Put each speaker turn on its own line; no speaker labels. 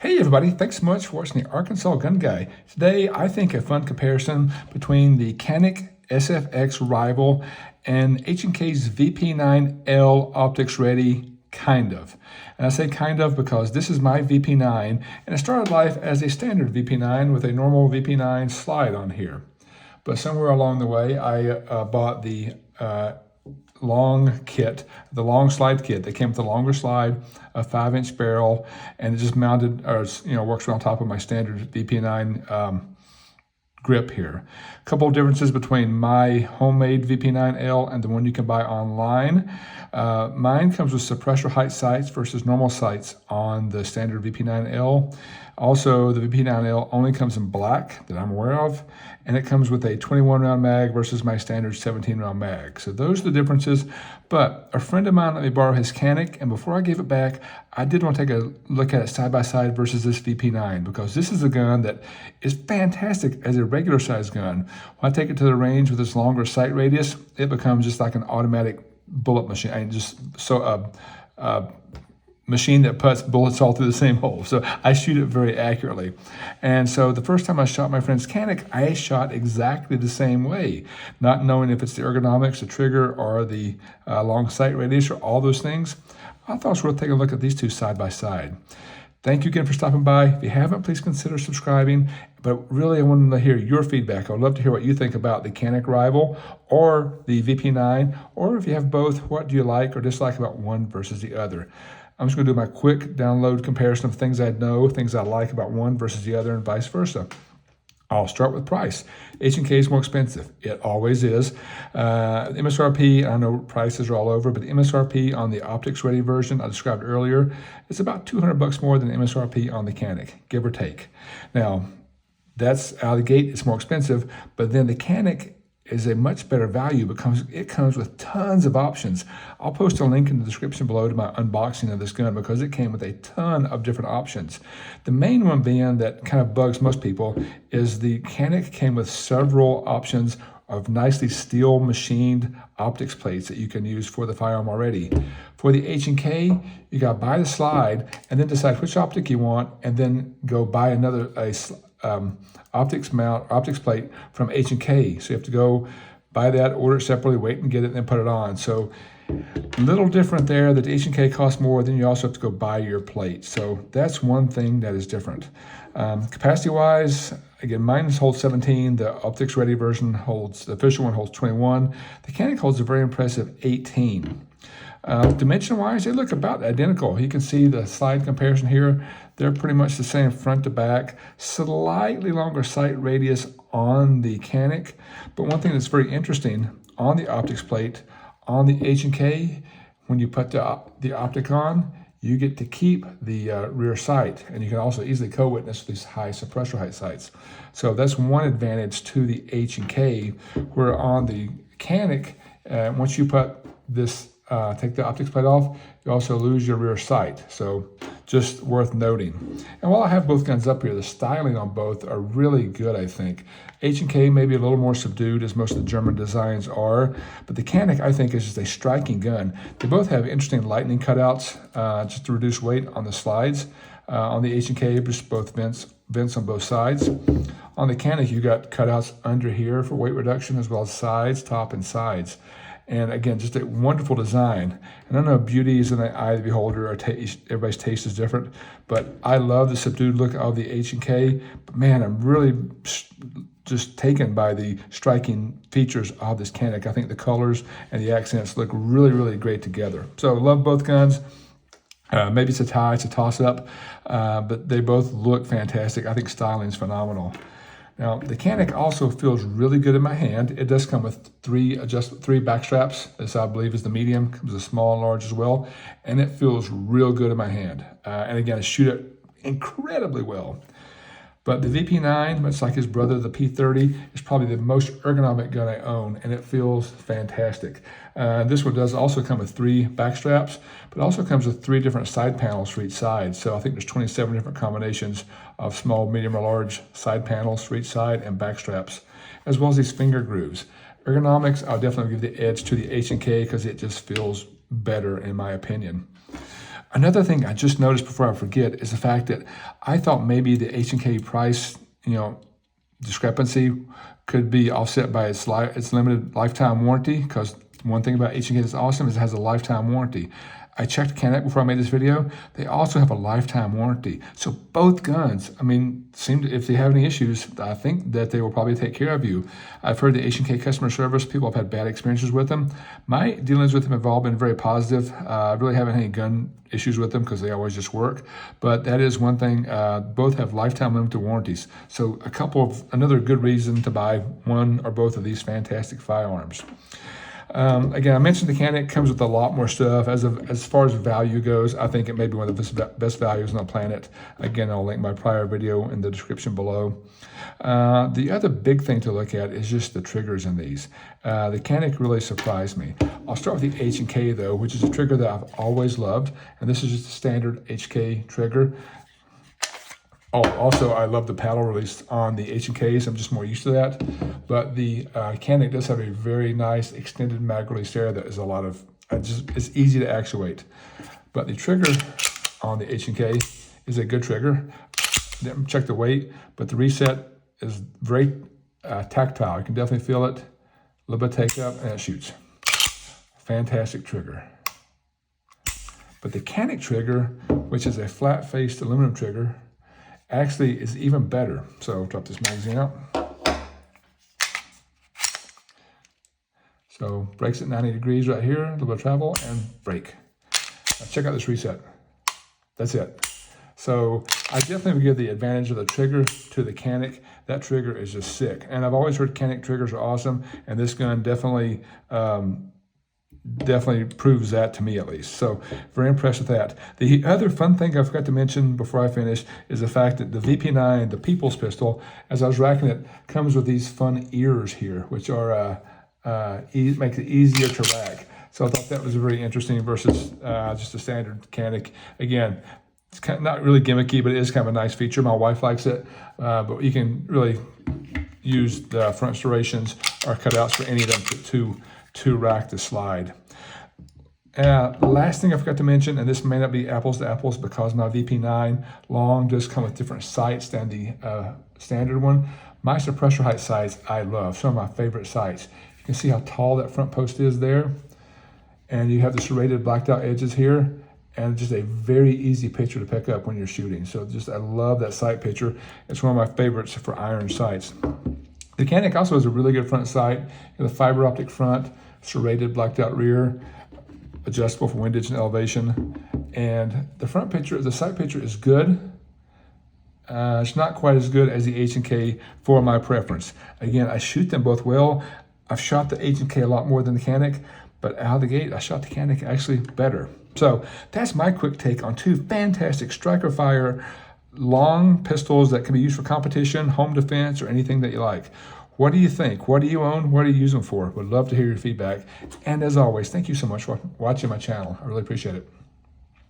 Hey everybody, thanks so much for watching the Arkansas Gun Guy. Today I think a fun comparison between the Canik SFx Rival and H&K's VP9L optics ready, kind of. And I say kind of because this is my VP9 and it started life as a standard VP9 with a normal VP9 slide on here. But somewhere along the way I bought the long kit, the long slide kit that came with a longer slide, a 5-inch barrel, and it just mounted, or works on top of my standard VP9 grip here. A couple of differences between my homemade VP9L and the one you can buy online. Mine comes with suppressor height sights versus normal sights on the standard VP9L. Also, the VP9L only comes in black that I'm aware of, and it comes with a 21 round mag versus my standard 17 round mag. So those are the differences, but a friend of mine let me borrow his Canik, and before I gave it back, I did want to take a look at it side by side versus this VP9, because this is a gun that is fantastic as a regular size gun. When I take it to the range with this longer sight radius, it becomes just like an automatic bullet machine. I mean, just so machine that puts bullets all through the same hole. So I shoot it very accurately. And so the first time I shot my friend's Canik, I shot exactly the same way, not knowing if it's the ergonomics, the trigger, or the long sight radius, or all those things. I thought it was worth taking a look at these two side by side. Thank you again for stopping by. If you haven't, please consider subscribing. But really, I wanted to hear your feedback. I would love to hear what you think about the Canik Rival or the VP9, or if you have both, what do you like or dislike about one versus the other? I'm just going to do my quick download comparison of things I know, things I like about one versus the other, and vice versa. I'll start with price. H&K is more expensive. It always is. MSRP, I know prices are all over, but the MSRP on the optics ready version I described earlier, it's about $200 more than the MSRP on the Canik, give or take. Now, that's out of the gate, it's more expensive, but then the Canik is a much better value because it comes with tons of options. I'll post a link in the description below to my unboxing of this gun because it came with a ton of different options. The main one being that kind of bugs most people is the Canik came with several options of nicely steel machined optics plates that you can use for the firearm already. For the H&K, you got to buy the slide and then decide which optic you want and then go buy another optics plate from H&K. So you have to go buy that, order it separately, wait and get it, and then put it on. So a little different there. The H&K costs more, then you also have to go buy your plate. So that's one thing that is different. Capacity-wise, again, mine holds 17. The optics ready version holds, the official one holds 21. The Canik holds a very impressive 18. Dimension-wise, they look about identical. You can see the slide comparison here. They're pretty much the same front to back. Slightly longer sight radius on the Canik. But one thing that's very interesting, on the optics plate, on the H&K, when you put the optic on, you get to keep the rear sight. And you can also easily co-witness these high suppressor height sights. So that's one advantage to the H&K, where on the Canik, once you put this take the optics plate off, you also lose your rear sight. So just worth noting. And while I have both guns up here, the styling on both are really good, I think. H&K may be a little more subdued as most of the German designs are, but the Canik, I think, is just a striking gun. They both have interesting lightning cutouts just to reduce weight on the slides. On the H&K, just both vents on both sides. On the Canik, you got cutouts under here for weight reduction, as well as sides, top, and sides. And again, just a wonderful design. And I know beauty is in the eye of the beholder, or everybody's taste is different, but I love the subdued look of the H&K. But man, I'm really just taken by the striking features of this Canik. I think the colors and the accents look really, really great together. So love both guns. Maybe it's a tie, it's a toss-up, but they both look fantastic. I think styling is phenomenal. Now, the Canik also feels really good in my hand. It does come with three back straps. This, I believe, is the medium. Comes with small and large as well. And it feels real good in my hand. And again, I shoot it incredibly well. But the VP9, much like his brother, the P30, is probably the most ergonomic gun I own, and it feels fantastic. This one does also come with 3 back straps, but it also comes with 3 different side panels for each side. So I think there's 27 different combinations of small, medium, or large side panels for each side and back straps, as well as these finger grooves. Ergonomics, I'll definitely give the edge to the H&K because it just feels better in my opinion. Another thing I just noticed before I forget is the fact that I thought maybe the H&K price, discrepancy could be offset by its limited lifetime warranty, because one thing about H&K that's awesome is it has a lifetime warranty. I checked Canik before I made this video. They also have a lifetime warranty. So both guns, if they have any issues, I think that they will probably take care of you. I've heard the H&K customer service, people have had bad experiences with them. My dealings with them have all been very positive. I really haven't had any gun issues with them because they always just work. But that is one thing, both have lifetime limited warranties. So another good reason to buy one or both of these fantastic firearms. Again, I mentioned the Canik comes with a lot more stuff. As far as value goes, I think it may be one of the best values on the planet. Again, I'll link my prior video in the description below. The other big thing to look at is just the triggers in these. The Canik really surprised me. I'll start with the H&K though, which is a trigger that I've always loved, and this is just a standard HK trigger. Oh, also, I love the paddle release on the H&Ks. I'm just more used to that. But the Canik does have a very nice extended mag release there that is it's easy to actuate. But the trigger on the H&K is a good trigger. Didn't check the weight, but the reset is very tactile. You can definitely feel it. A little bit of take up, and it shoots. Fantastic trigger. But the Canik trigger, which is a flat-faced aluminum trigger, actually is even better. So drop this magazine out. So brakes at 90 degrees right here, a little bit of travel, and brake. Now check out this reset. That's it. So I definitely would give the advantage of the trigger to the Canik. That trigger is just sick. And I've always heard Canik triggers are awesome, and this gun definitely proves that to me, at least. So very impressed with that. The other fun thing I forgot to mention before I finish is the fact that the VP9, the People's Pistol, as I was racking it, comes with these fun ears here, which are makes it easier to rack. So I thought that was very interesting versus just a standard Canik. Again, it's kind of not really gimmicky, but it is kind of a nice feature. My wife likes it, but you can really use the front serrations or cutouts for any of them to rack the slide. Last thing I forgot to mention, and this may not be apples to apples because my VP9 long does come with different sights than the standard one. My suppressor height sights I love, some of my favorite sights. You can see how tall that front post is there, and you have the serrated blacked out edges here, and just a very easy picture to pick up when you're shooting. So I love that sight picture. It's one of my favorites for iron sights. The Canik also has a really good front sight. The fiber optic front, serrated blacked out rear, adjustable for windage and elevation. And the front picture, the sight picture is good. It's not quite as good as the H&K for my preference. Again, I shoot them both well. I've shot the H&K a lot more than the Canik, but out of the gate, I shot the Canik actually better. So that's my quick take on two fantastic striker fire long pistols that can be used for competition, home defense, or anything that you like. What do you think? What do you own? What do you use them for? Would love to hear your feedback. And as always, thank you so much for watching my channel. I really appreciate it.